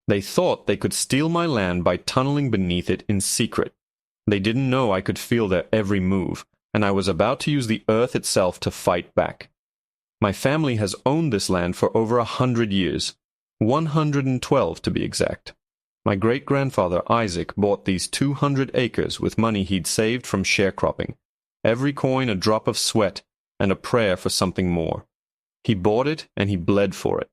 They thought they could steal my land by tunneling beneath it in secret. They didn't know I could feel their every move, and I was about to use the earth itself to fight back. My family has owned this land for over 100 years, 112 to be exact. My great-grandfather Isaac bought these 200 acres with money he'd saved from sharecropping, every coin a drop of sweat and a prayer for something more. He bought it and he bled for it.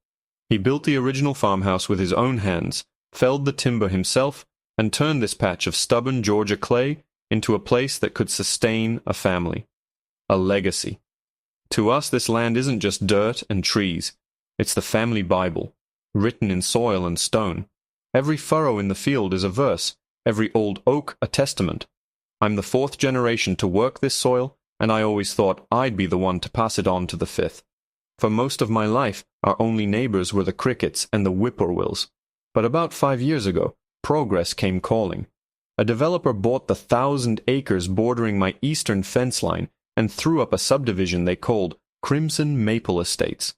He built the original farmhouse with his own hands, felled the timber himself, and turned this patch of stubborn Georgia clay into a place that could sustain a family. A legacy. To us, this land isn't just dirt and trees. It's the family Bible, written in soil and stone. Every furrow in the field is a verse, every old oak a testament. I'm the 4th generation to work this soil, and I always thought I'd be the one to pass it on to the 5th. For most of my life, our only neighbors were the crickets and the whippoorwills. But about 5 years ago, progress came calling. A developer bought the 1,000 acres bordering my eastern fence line and threw up a subdivision they called Crimson Maple Estates.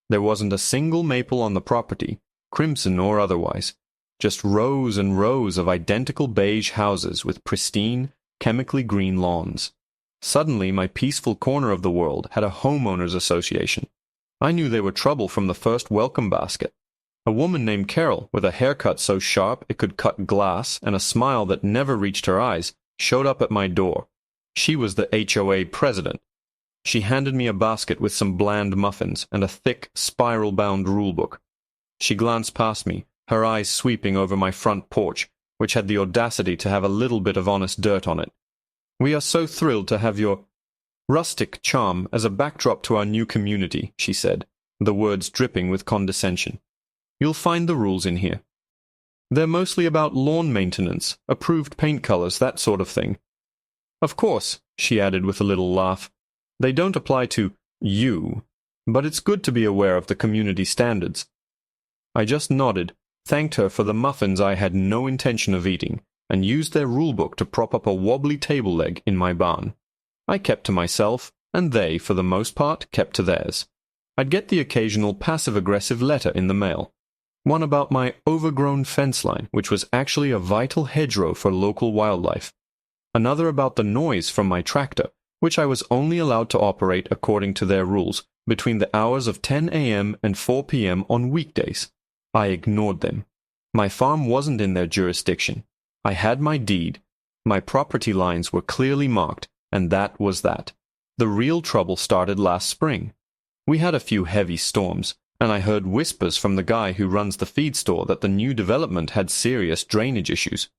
There wasn't a single maple on the property, crimson or otherwise, just rows and rows of identical beige houses with pristine, chemically green lawns. Suddenly, my peaceful corner of the world had a homeowners association. I knew they were trouble from the first welcome basket. A woman named Carol, with a haircut so sharp it could cut glass and a smile that never reached her eyes, showed up at my door. She was the HOA president. She handed me a basket with some bland muffins and a thick, spiral-bound rulebook. She glanced past me, her eyes sweeping over my front porch, which had the audacity to have a little bit of honest dirt on it. "We are so thrilled to have your rustic charm as a backdrop to our new community," she said, the words dripping with condescension. "You'll find the rules in here. They're mostly about lawn maintenance, approved paint colors, that sort of thing. Of course," she added with a little laugh, "they don't apply to you, but it's good to be aware of the community standards." I just nodded, thanked her for the muffins I had no intention of eating, and used their rulebook to prop up a wobbly table leg in my barn. I kept to myself, and they, for the most part, kept to theirs. I'd get the occasional passive-aggressive letter in the mail. One about my overgrown fence line, which was actually a vital hedgerow for local wildlife. Another about the noise from my tractor, which I was only allowed to operate according to their rules between the hours of 10 a.m. and 4 p.m. on weekdays. I ignored them. My farm wasn't in their jurisdiction. I had my deed. My property lines were clearly marked, and that was that. The real trouble started last spring. We had a few heavy storms, and I heard whispers from the guy who runs the feed store that the new development had serious drainage issues.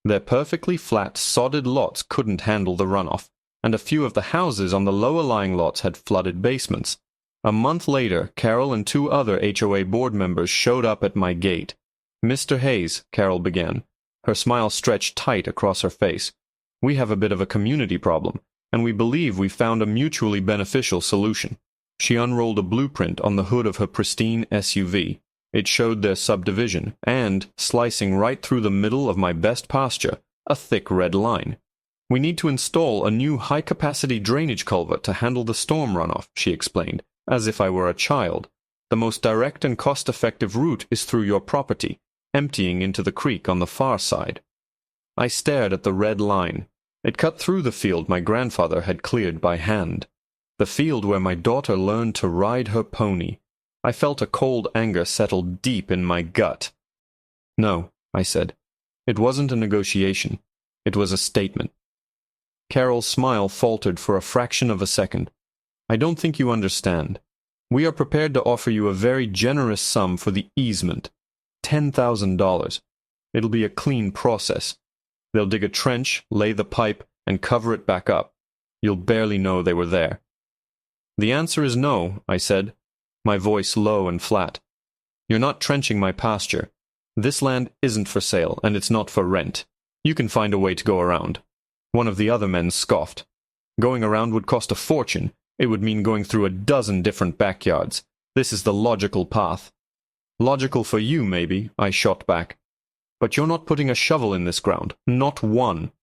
Their perfectly flat, sodded lots couldn't handle the runoff, and a few of the houses on the lower-lying lots had flooded basements. A month later, Carol and 2 other HOA board members showed up at my gate. "Mr. Hayes," Carol began. Her smile stretched tight across her face. "We have a bit of a community problem, and we believe we've found a mutually beneficial solution." She unrolled a blueprint on the hood of her pristine SUV. It showed their subdivision, and, slicing right through the middle of my best pasture, a thick red line. "We need to install a new high-capacity drainage culvert to handle the storm runoff," she explained, as if I were a child. "The most direct and cost-effective route is through your property, emptying into the creek on the far side." I stared at the red line. It cut through the field my grandfather had cleared by hand. The field where my daughter learned to ride her pony. I felt a cold anger settle deep in my gut. "No," I said. "It wasn't a negotiation. It was a statement." Carol's smile faltered for a fraction of a second. "I don't think you understand. We are prepared to offer you a very generous sum for the easement. $10,000. It'll be a clean process. They'll dig a trench, lay the pipe, and cover it back up. You'll barely know they were there." "The answer is no," I said, my voice low and flat. "You're not trenching my pasture. This land isn't for sale, and it's not for rent. You can find a way to go around." One of the other men scoffed. "Going around would cost a fortune. It would mean going through a dozen different backyards. This is the logical path." "Logical for you, maybe," I shot back. "But you're not putting a shovel in this ground. Not one."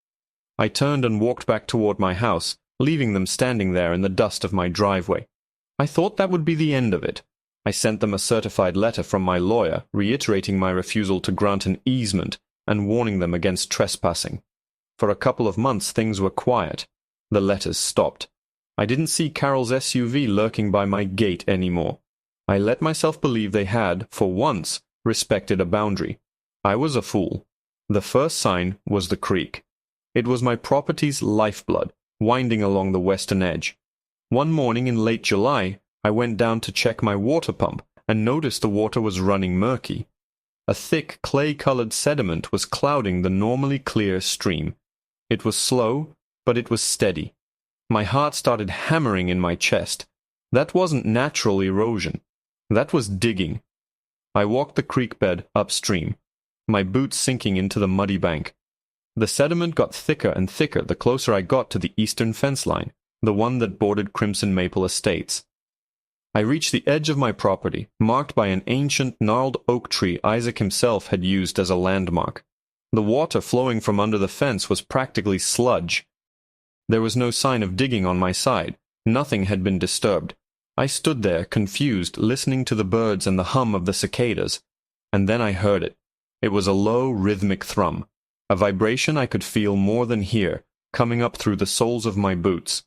I turned and walked back toward my house, leaving them standing there in the dust of my driveway. I thought that would be the end of it. I sent them a certified letter from my lawyer reiterating my refusal to grant an easement and warning them against trespassing. For a couple of months things were quiet. The letters stopped. I didn't see Carol's SUV lurking by my gate anymore. I let myself believe they had, for once, respected a boundary. I was a fool. The first sign was the creek. It was my property's lifeblood, winding along the western edge. One morning in late July, I went down to check my water pump and noticed the water was running murky. A thick clay-colored sediment was clouding the normally clear stream. It was slow, but it was steady. My heart started hammering in my chest. That wasn't natural erosion. That was digging. I walked the creek bed upstream, my boots sinking into the muddy bank. The sediment got thicker and thicker the closer I got to the eastern fence line, the one that bordered Crimson Maple Estates. I reached the edge of my property, marked by an ancient gnarled oak tree Isaac himself had used as a landmark. The water flowing from under the fence was practically sludge. There was no sign of digging on my side. Nothing had been disturbed. I stood there, confused, listening to the birds and the hum of the cicadas. And then I heard it. It was a low, rhythmic thrum, a vibration I could feel more than hear, coming up through the soles of my boots.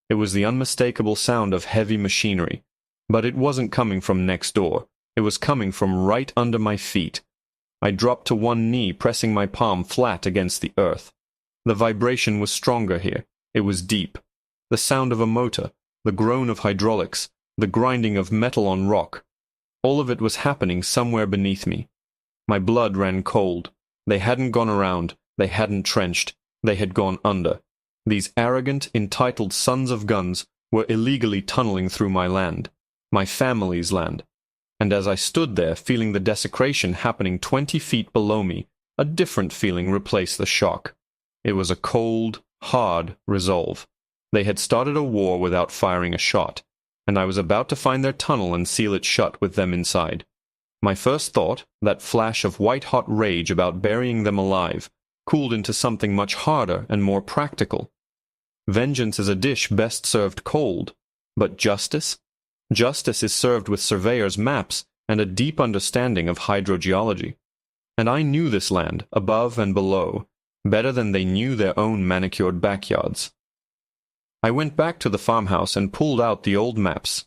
It was the unmistakable sound of heavy machinery. But it wasn't coming from next door. It was coming from right under my feet. I dropped to one knee, pressing my palm flat against the earth. The vibration was stronger here. It was deep. The sound of a motor, the groan of hydraulics, the grinding of metal on rock. All of it was happening somewhere beneath me. My blood ran cold. They hadn't gone around. They hadn't trenched. They had gone under. These arrogant, entitled sons of guns were illegally tunneling through my land, my family's land. And as I stood there, feeling the desecration happening 20 feet below me, a different feeling replaced the shock. It was a cold, hard resolve. They had started a war without firing a shot, and I was about to find their tunnel and seal it shut with them inside. My first thought, that flash of white-hot rage about burying them alive, cooled into something much harder and more practical. Vengeance is a dish best served cold, but justice? Justice is served with surveyor's maps and a deep understanding of hydrogeology. And I knew this land, above and below, better than they knew their own manicured backyards. I went back to the farmhouse and pulled out the old maps.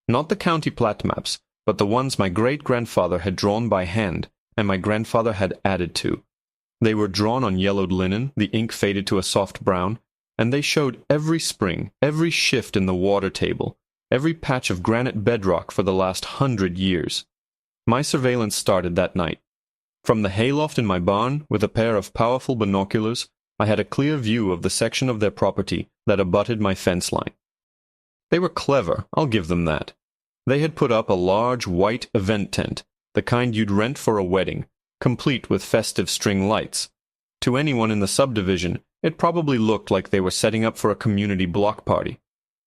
Not the county plat maps, but the ones my great-grandfather had drawn by hand, and my grandfather had added to. They were drawn on yellowed linen, the ink faded to a soft brown, and they showed every spring, every shift in the water table, every patch of granite bedrock for the last 100 years. My surveillance started that night. From the hayloft in my barn, with a pair of powerful binoculars, I had a clear view of the section of their property that abutted my fence line. They were clever, I'll give them that. They had put up a large white event tent, the kind you'd rent for a wedding, complete with festive string lights. To anyone in the subdivision, it probably looked like they were setting up for a community block party.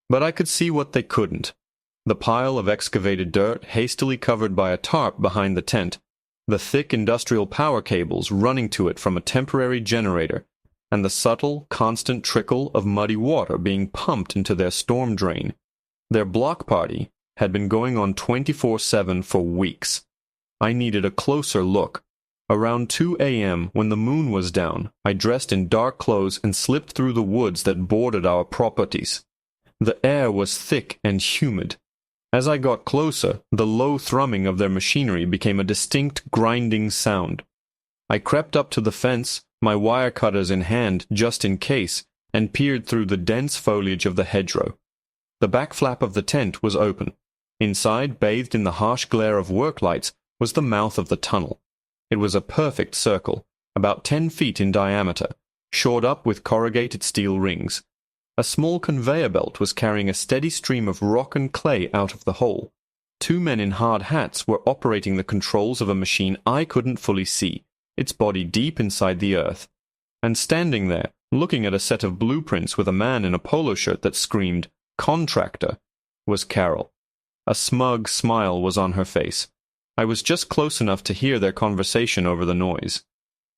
But I could see what they couldn't. The pile of excavated dirt hastily covered by a tarp behind the tent, the thick industrial power cables running to it from a temporary generator, and the subtle, constant trickle of muddy water being pumped into their storm drain. Their block party had been going on 24/7 for weeks. I needed a closer look. Around 2 a.m., when the moon was down, I dressed in dark clothes and slipped through the woods that bordered our properties. The air was thick and humid. As I got closer, the low thrumming of their machinery became a distinct grinding sound. I crept up to the fence, my wire cutters in hand just in case, and peered through the dense foliage of the hedgerow. The back flap of the tent was open. Inside, bathed in the harsh glare of work lights, was the mouth of the tunnel. It was a perfect circle, about 10 feet in diameter, shored up with corrugated steel rings. A small conveyor belt was carrying a steady stream of rock and clay out of the hole. 2 men in hard hats were operating the controls of a machine I couldn't fully see, its body deep inside the earth. And standing there, looking at a set of blueprints with a man in a polo shirt that screamed, "Contractor," was Carol. A smug smile was on her face. I was just close enough to hear their conversation over the noise.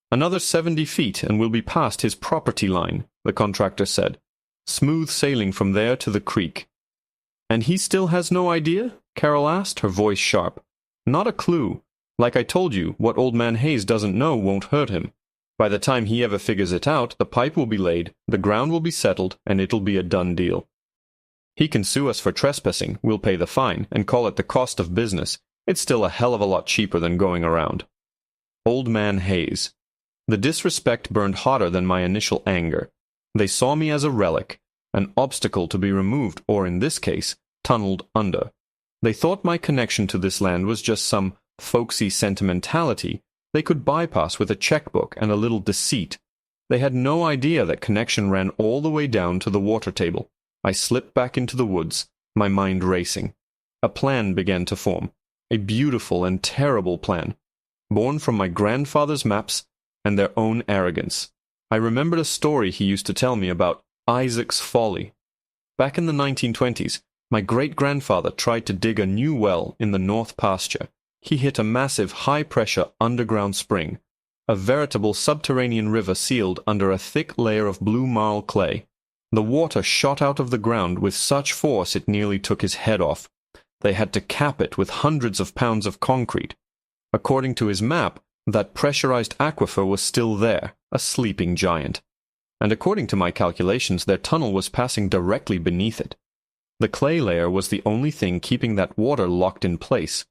"Another 70 feet and we'll be past his property line," the contractor said. "Smooth sailing from there to the creek." "And he still has no idea?" Carol asked, her voice sharp. "Not a clue. Like I told you, what Old Man Hayes doesn't know won't hurt him. By the time he ever figures it out, the pipe will be laid, the ground will be settled, and it'll be a done deal. He can sue us for trespassing, we'll pay the fine, and call it the cost of business. It's still a hell of a lot cheaper than going around." Old Man Hayes. The disrespect burned hotter than my initial anger. They saw me as a relic, an obstacle to be removed, or in this case, tunneled under. They thought my connection to this land was just some folksy sentimentality they could bypass with a checkbook and a little deceit. They had no idea that connection ran all the way down to the water table. I slipped back into the woods, my mind racing. A plan began to form, a beautiful and terrible plan, born from my grandfather's maps and their own arrogance. I remembered a story he used to tell me about Isaac's folly. Back in the 1920s, my great-grandfather tried to dig a new well in the north pasture. He hit a massive high-pressure underground spring, a veritable subterranean river sealed under a thick layer of blue marl clay. The water shot out of the ground with such force it nearly took his head off. They had to cap it with hundreds of pounds of concrete. According to his map, that pressurized aquifer was still there, a sleeping giant. And according to my calculations, their tunnel was passing directly beneath it. The clay layer was the only thing keeping that water locked in place.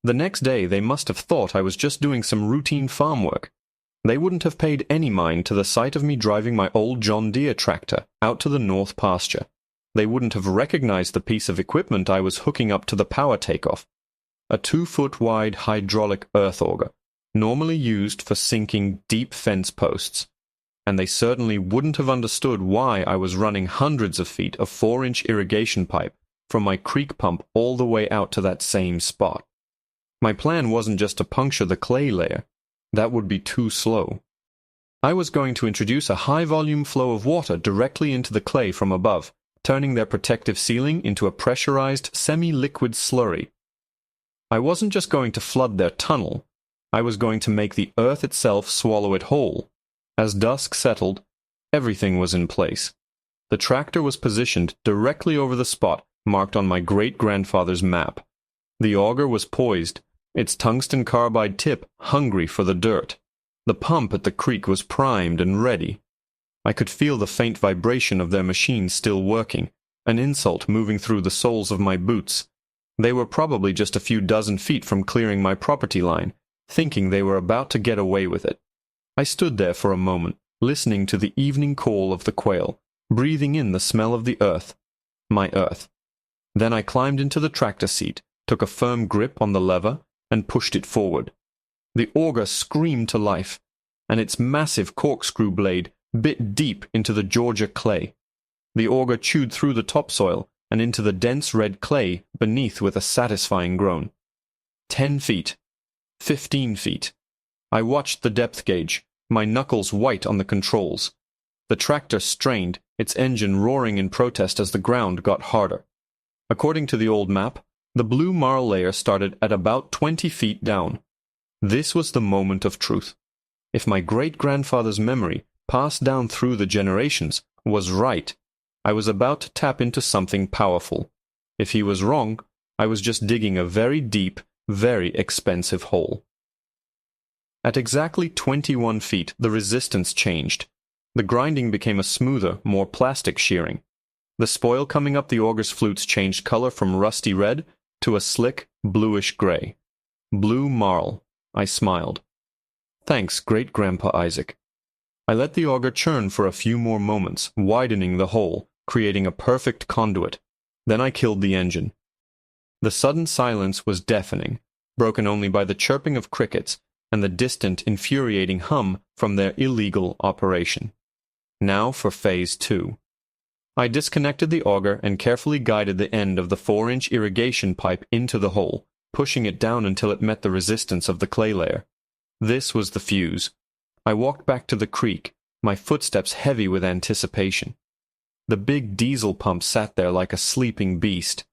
The next day they must have thought I was just doing some routine farm work. They wouldn't have paid any mind to the sight of me driving my old John Deere tractor out to the north pasture. They wouldn't have recognized the piece of equipment I was hooking up to the power takeoff. A 2-foot-wide hydraulic earth auger, normally used for sinking deep fence posts. And they certainly wouldn't have understood why I was running hundreds of feet of 4-inch irrigation pipe from my creek pump all the way out to that same spot. My plan wasn't just to puncture the clay layer. That would be too slow. I was going to introduce a high-volume flow of water directly into the clay from above, turning their protective ceiling into a pressurized, semi-liquid slurry. I wasn't just going to flood their tunnel. I was going to make the earth itself swallow it whole. As dusk settled, everything was in place. The tractor was positioned directly over the spot marked on my great-grandfather's map. The auger was poised, its tungsten carbide tip hungry for the dirt. The pump at the creek was primed and ready. I could feel the faint vibration of their machine still working, an insult moving through the soles of my boots. They were probably just a few dozen feet from clearing my property line, thinking they were about to get away with it. I stood there for a moment, listening to the evening call of the quail, breathing in the smell of the earth, my earth. Then I climbed into the tractor seat, took a firm grip on the lever, and pushed it forward. The auger screamed to life, and its massive corkscrew blade bit deep into the Georgia clay. The auger chewed through the topsoil and into the dense red clay beneath with a satisfying groan. 10 feet. 15 feet. I watched the depth gauge, my knuckles white on the controls. The tractor strained, its engine roaring in protest as the ground got harder. According to the old map, the blue marl layer started at about 20 feet down. This was the moment of truth. If my great-grandfather's memory, passed down through the generations, was right, I was about to tap into something powerful. If he was wrong, I was just digging a very deep, very expensive hole. At exactly 21 feet, the resistance changed. The grinding became a smoother, more plastic shearing. The spoil coming up the auger's flutes changed color from rusty red to a slick, bluish gray. Blue marl. I smiled. Thanks, Great-Grandpa Isaac. I let the auger churn for a few more moments, widening the hole, creating a perfect conduit. Then I killed the engine. The sudden silence was deafening, broken only by the chirping of crickets and the distant, infuriating hum from their illegal operation. Now for Phase 2. I disconnected the auger and carefully guided the end of the 4-inch irrigation pipe into the hole, pushing it down until it met the resistance of the clay layer. This was the fuse. I walked back to the creek, my footsteps heavy with anticipation. The big diesel pump sat there like a sleeping beast.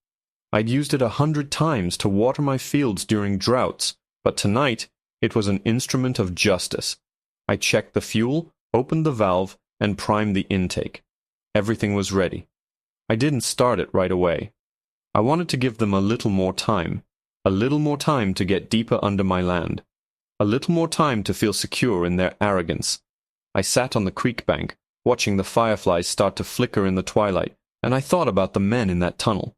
I'd used it 100 times to water my fields during droughts, but tonight it was an instrument of justice. I checked the fuel, opened the valve, and primed the intake. Everything was ready. I didn't start it right away. I wanted to give them a little more time to get deeper under my land, a little more time to feel secure in their arrogance. I sat on the creek bank, watching the fireflies start to flicker in the twilight, and I thought about the men in that tunnel.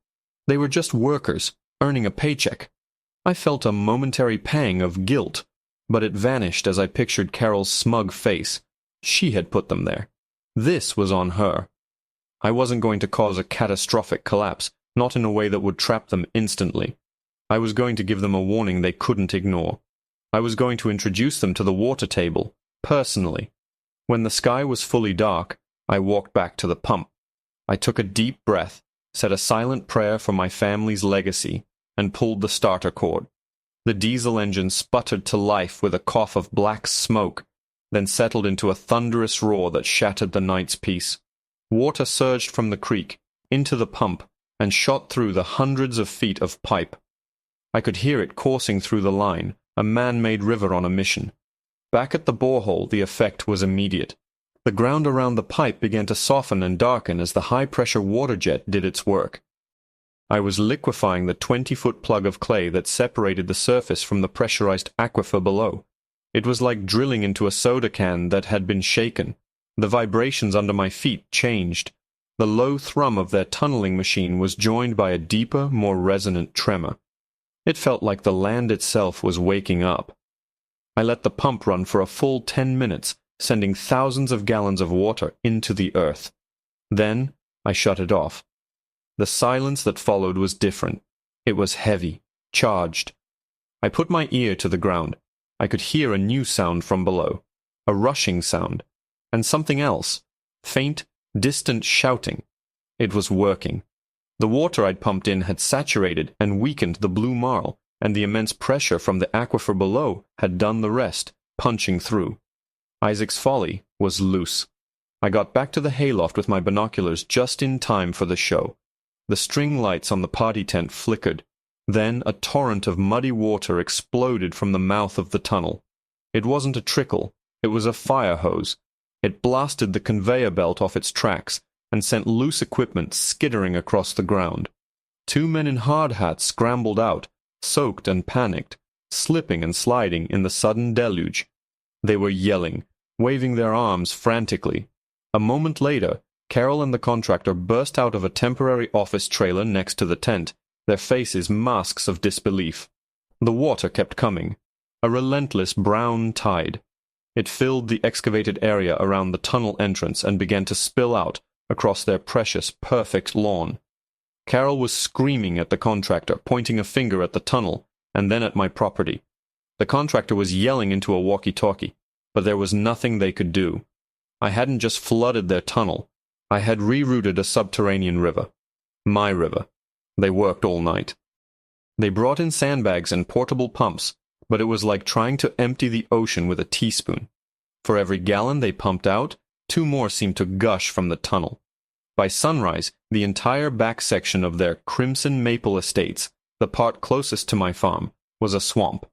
They were just workers, earning a paycheck. I felt a momentary pang of guilt, but it vanished as I pictured Carol's smug face. She had put them there. This was on her. I wasn't going to cause a catastrophic collapse, not in a way that would trap them instantly. I was going to give them a warning they couldn't ignore. I was going to introduce them to the water table, personally. When the sky was fully dark, I walked back to the pump. I took a deep breath, said a silent prayer for my family's legacy, and pulled the starter cord. The diesel engine sputtered to life with a cough of black smoke, then settled into a thunderous roar that shattered the night's peace. Water surged from the creek, into the pump, and shot through the hundreds of feet of pipe. I could hear it coursing through the line, a man-made river on a mission. Back at the borehole, the effect was immediate. The ground around the pipe began to soften and darken as the high-pressure water jet did its work. I was liquefying the 20-foot plug of clay that separated the surface from the pressurized aquifer below. It was like drilling into a soda can that had been shaken. The vibrations under my feet changed. The low thrum of their tunneling machine was joined by a deeper, more resonant tremor. It felt like the land itself was waking up. I let the pump run for a full 10 minutes, sending thousands of gallons of water into the earth. Then I shut it off. The silence that followed was different. It was heavy, charged. I put my ear to the ground. I could hear a new sound from below, a rushing sound, and something else, faint, distant shouting. It was working. The water I'd pumped in had saturated and weakened the blue marl, and the immense pressure from the aquifer below had done the rest, punching through. Isaac's Folly was loose. I got back to the hayloft with my binoculars just in time for the show. The string lights on the party tent flickered. Then a torrent of muddy water exploded from the mouth of the tunnel. It wasn't a trickle, it was a fire hose. It blasted the conveyor belt off its tracks and sent loose equipment skittering across the ground. 2 men in hard hats scrambled out, soaked and panicked, slipping and sliding in the sudden deluge. They were yelling, waving their arms frantically. A moment later, Carol and the contractor burst out of a temporary office trailer next to the tent, their faces masks of disbelief. The water kept coming, a relentless brown tide. It filled the excavated area around the tunnel entrance and began to spill out across their precious, perfect lawn. Carol was screaming at the contractor, pointing a finger at the tunnel, and then at my property. The contractor was yelling into a walkie-talkie, but there was nothing they could do. I hadn't just flooded their tunnel. I had rerouted a subterranean river. My river. They worked all night. They brought in sandbags and portable pumps, but it was like trying to empty the ocean with a teaspoon. For every gallon they pumped out, 2 more seemed to gush from the tunnel. By sunrise, the entire back section of their crimson maple estates, the part closest to my farm, was a swamp.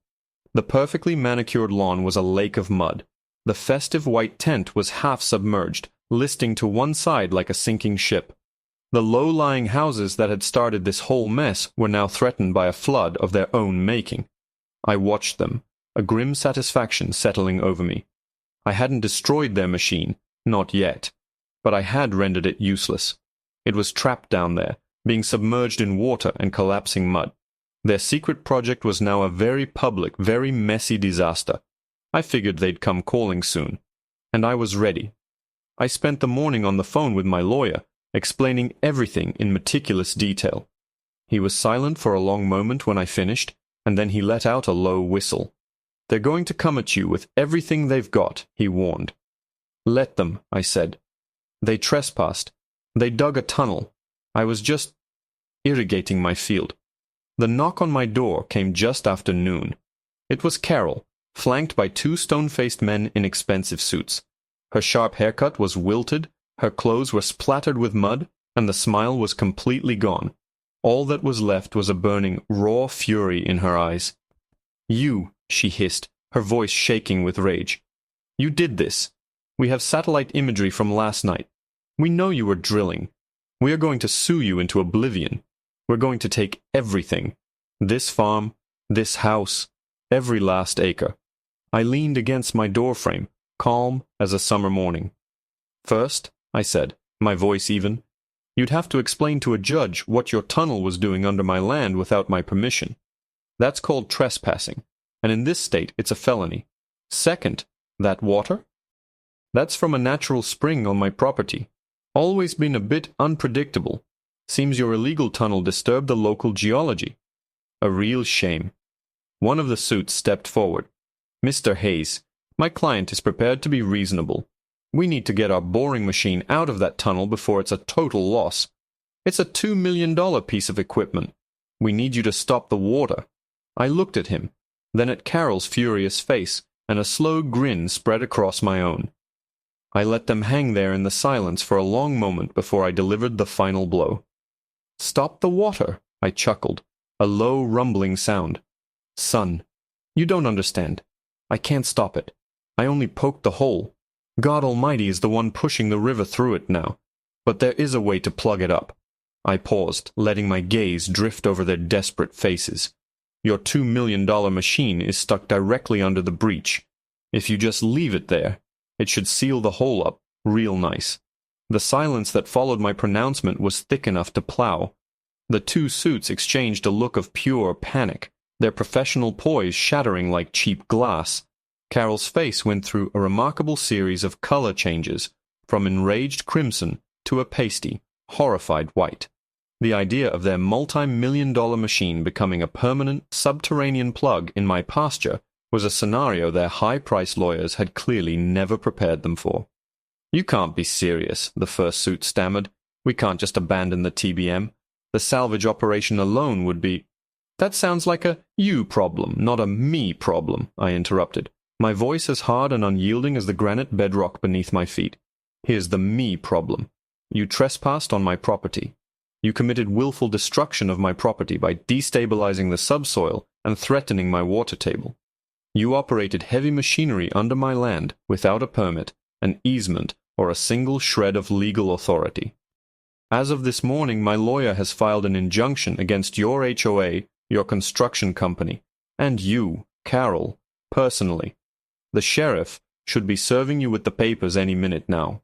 The perfectly manicured lawn was a lake of mud. The festive white tent was half submerged, listing to one side like a sinking ship. The low-lying houses that had started this whole mess were now threatened by a flood of their own making. I watched them, a grim satisfaction settling over me. I hadn't destroyed their machine, not yet, but I had rendered it useless. It was trapped down there, being submerged in water and collapsing mud. Their secret project was now a very public, very messy disaster. I figured they'd come calling soon, and I was ready. I spent the morning on the phone with my lawyer, explaining everything in meticulous detail. He was silent for a long moment when I finished, and then he let out a low whistle. "They're going to come at you with everything they've got," he warned. "Let them," I said. "They trespassed. They dug a tunnel. I was just irrigating my field." The knock on my door came just after noon. It was Carol, flanked by 2 stone-faced men in expensive suits. Her sharp haircut was wilted, her clothes were splattered with mud, and the smile was completely gone. All that was left was a burning, raw fury in her eyes. "You," she hissed, her voice shaking with rage. "You did this. We have satellite imagery from last night. We know you were drilling. We are going to sue you into oblivion. We're going to take everything. This farm, this house, every last acre. I leaned against my doorframe, calm as a summer morning. First, I said, my voice even, you'd have to explain to a judge what your tunnel was doing under my land without my permission. That's called trespassing, and in this state it's a felony. Second, that water? That's from a natural spring on my property. Always been a bit unpredictable. Seems your illegal tunnel disturbed the local geology. A real shame. One of the suits stepped forward. Mr. Hayes, my client is prepared to be reasonable. We need to get our boring machine out of that tunnel before it's a total loss. It's a $2 million piece of equipment. We need you to stop the water. I looked at him, then at Carol's furious face, and a slow grin spread across my own. I let them hang there in the silence for a long moment before I delivered the final blow. Stop the water, I chuckled, a low rumbling sound. Son, you don't understand. I can't stop it. I only poked the hole. God Almighty is the one pushing the river through it now. But there is a way to plug it up. I paused, letting my gaze drift over their desperate faces. Your $2 million machine is stuck directly under the breach. If you just leave it there, it should seal the hole up real nice. The silence that followed my pronouncement was thick enough to plow. The two suits exchanged a look of pure panic, their professional poise shattering like cheap glass. Carol's face went through a remarkable series of color changes, from enraged crimson to a pasty, horrified white. The idea of their multi-million-dollar machine becoming a permanent subterranean plug in my pasture was a scenario their high-priced lawyers had clearly never prepared them for. You can't be serious, the first suit stammered. We can't just abandon the TBM. The salvage operation alone would be... That sounds like a you problem, not a me problem, I interrupted, my voice as hard and unyielding as the granite bedrock beneath my feet. Here's the me problem. You trespassed on my property. You committed willful destruction of my property by destabilizing the subsoil and threatening my water table. You operated heavy machinery under my land without a permit, an easement, or a single shred of legal authority. As of this morning, my lawyer has filed an injunction against your HOA, your construction company, and you, Carol, personally. The sheriff should be serving you with the papers any minute now.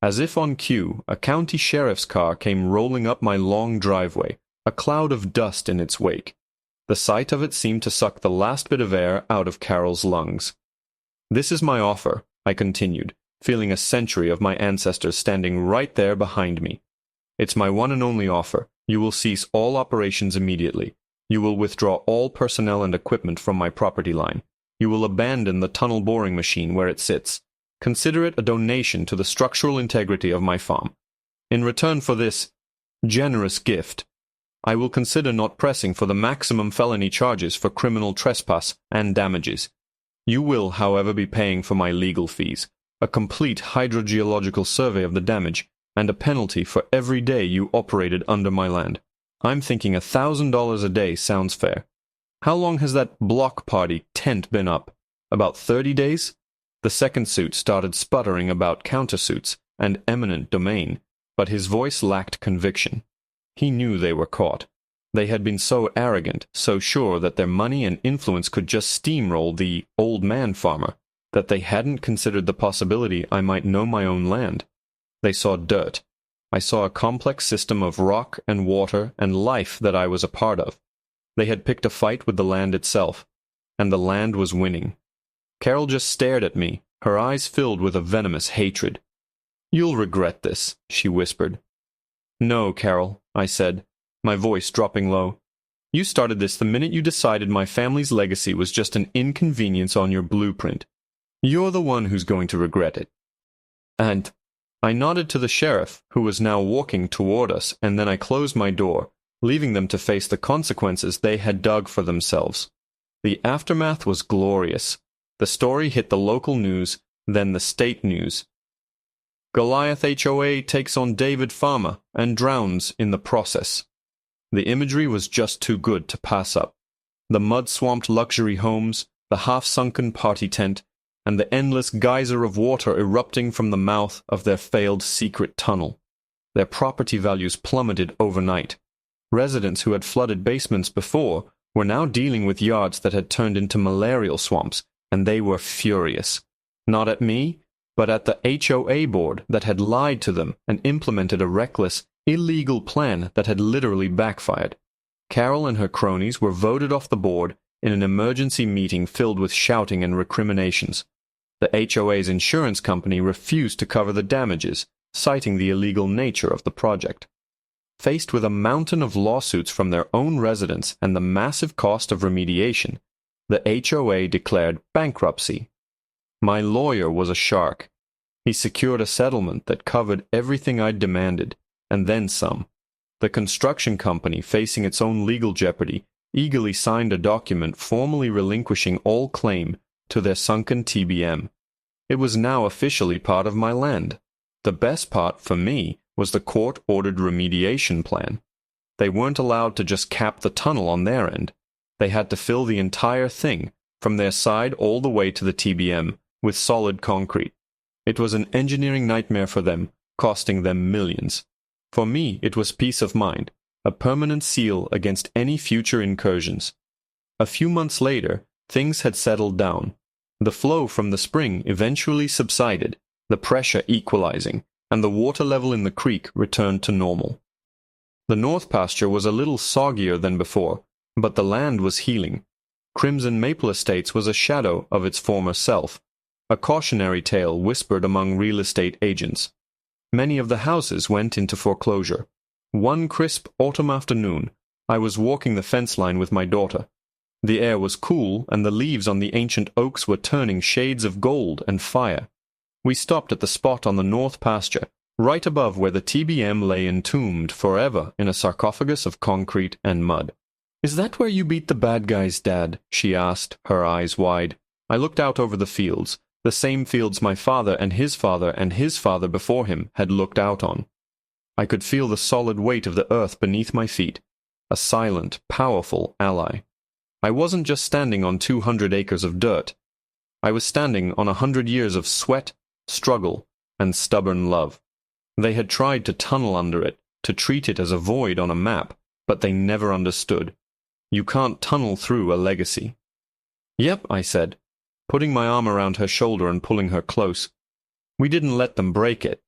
As if on cue, a county sheriff's car came rolling up my long driveway, a cloud of dust in its wake. The sight of it seemed to suck the last bit of air out of Carol's lungs. This is my offer, I continued, feeling a century of my ancestors standing right there behind me. It's my one and only offer. You will cease all operations immediately. You will withdraw all personnel and equipment from my property line. You will abandon the tunnel boring machine where it sits. Consider it a donation to the structural integrity of my farm. In return for this generous gift, I will consider not pressing for the maximum felony charges for criminal trespass and damages. You will, however, be paying for my legal fees, a complete hydrogeological survey of the damage, and a penalty for every day you operated under my land. I'm thinking $1,000 a day sounds fair. How long has that block party tent been up? About 30 days? The second suit started sputtering about countersuits and eminent domain, but his voice lacked conviction. He knew they were caught. They had been so arrogant, so sure that their money and influence could just steamroll the old man farmer, that they hadn't considered the possibility I might know my own land. They saw dirt. I saw a complex system of rock and water and life that I was a part of. They had picked a fight with the land itself, and the land was winning. Carol just stared at me, her eyes filled with a venomous hatred. "You'll regret this," she whispered. "No, Carol," I said, my voice dropping low. "You started this the minute you decided my family's legacy was just an inconvenience on your blueprint. You're the one who's going to regret it." And I nodded to the sheriff, who was now walking toward us, and then I closed my door, leaving them to face the consequences they had dug for themselves. The aftermath was glorious. The story hit the local news, then the state news. Goliath HOA takes on David Farmer and drowns in the process. The imagery was just too good to pass up. The mud-swamped luxury homes, the half-sunken party tent, and the endless geyser of water erupting from the mouth of their failed secret tunnel. Their property values plummeted overnight. Residents who had flooded basements before were now dealing with yards that had turned into malarial swamps, and they were furious. Not at me, but at the HOA board that had lied to them and implemented a reckless, illegal plan that had literally backfired. Carol and her cronies were voted off the board in an emergency meeting filled with shouting and recriminations. The HOA's insurance company refused to cover the damages, citing the illegal nature of the project. Faced with a mountain of lawsuits from their own residents and the massive cost of remediation, the HOA declared bankruptcy. My lawyer was a shark. He secured a settlement that covered everything I'd demanded, and then some. The construction company, facing its own legal jeopardy, eagerly signed a document formally relinquishing all claim to their sunken TBM. It was now officially part of my land. The best part, for me, was the court-ordered remediation plan. They weren't allowed to just cap the tunnel on their end. They had to fill the entire thing, from their side all the way to the TBM, with solid concrete. It was an engineering nightmare for them, costing them millions. For me, it was peace of mind, a permanent seal against any future incursions. A few months later, things had settled down. The flow from the spring eventually subsided, the pressure equalizing, and the water level in the creek returned to normal. The north pasture was a little soggier than before, but the land was healing. Crimson Maple Estates was a shadow of its former self, a cautionary tale whispered among real estate agents. Many of the houses went into foreclosure. One crisp autumn afternoon, I was walking the fence line with my daughter. The air was cool, and the leaves on the ancient oaks were turning shades of gold and fire. We stopped at the spot on the north pasture, right above where the TBM lay entombed forever in a sarcophagus of concrete and mud. "Is that where you beat the bad guys, Dad?" she asked, her eyes wide. I looked out over the fields, the same fields my father and his father before him had looked out on. I could feel the solid weight of the earth beneath my feet, a silent, powerful ally. I wasn't just standing on 200 acres of dirt. I was standing on 100 years of sweat, struggle, and stubborn love. They had tried to tunnel under it, to treat it as a void on a map, but they never understood. You can't tunnel through a legacy. "Yep," I said, putting my arm around her shoulder and pulling her close. "We didn't let them break it.